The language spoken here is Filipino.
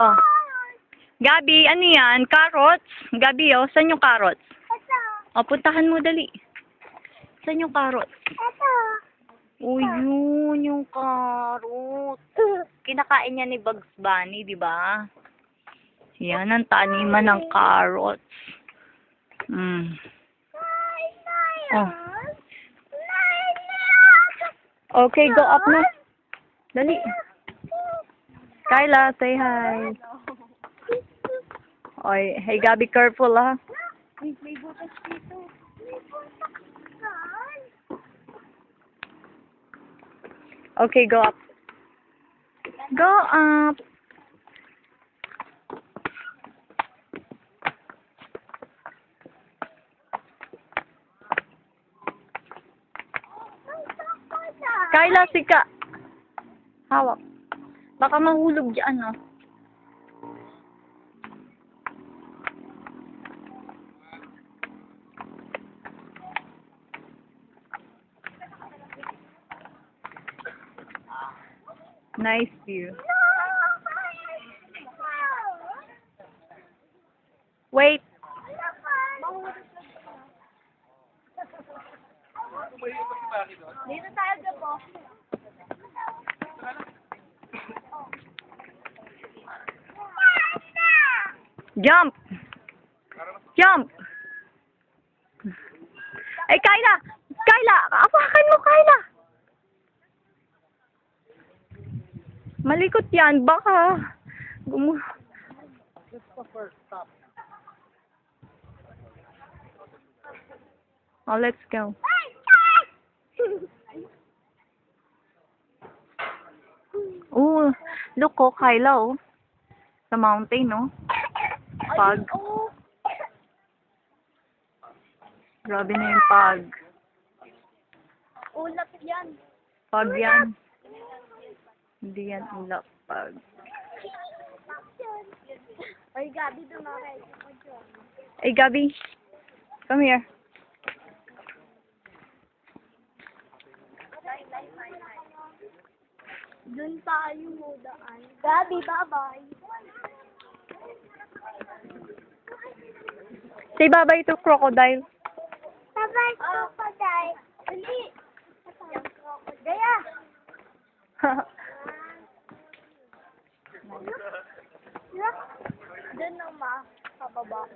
Oh. Gabi, ano yan? Carrots? Gabi, oh. Saan yung carrots? O, puntahan mo dali. Saan yung carrots? Oh, yun yung carrots. Kinakain niya ni Bugs Bunny, di ba? Yan ang taniman ng carrots. Oh. Okay, go up na. Dali. Kyla, say hi. Oy, hey Gabi, careful ha. May butas dito. Okay, go up. Go up. Kyla, sika. Hawak. Baka mahulog dyan, no? Nice view. Wait. Dito tayo po. Jump. Jump. Eh, Kyla. Kyla, apakan mo, Kyla. Malikot yan. Baka. Just the first stop. Oh, let's go. Oh, look ko, Kyla, oh. Sa mountain, no? Pag. Grabe na yung pag. Ulap yan. Pag yan. Hindi yan ulap. Pag. Ay, Gabi, dumakay. Hey, Gabi. Come here. Doon tayo mo daan. Gabi, bye-bye. Say bye-bye to crocodile. Bye-bye, crocodile. Dali. Gaya. Doon na, ma. Pababa.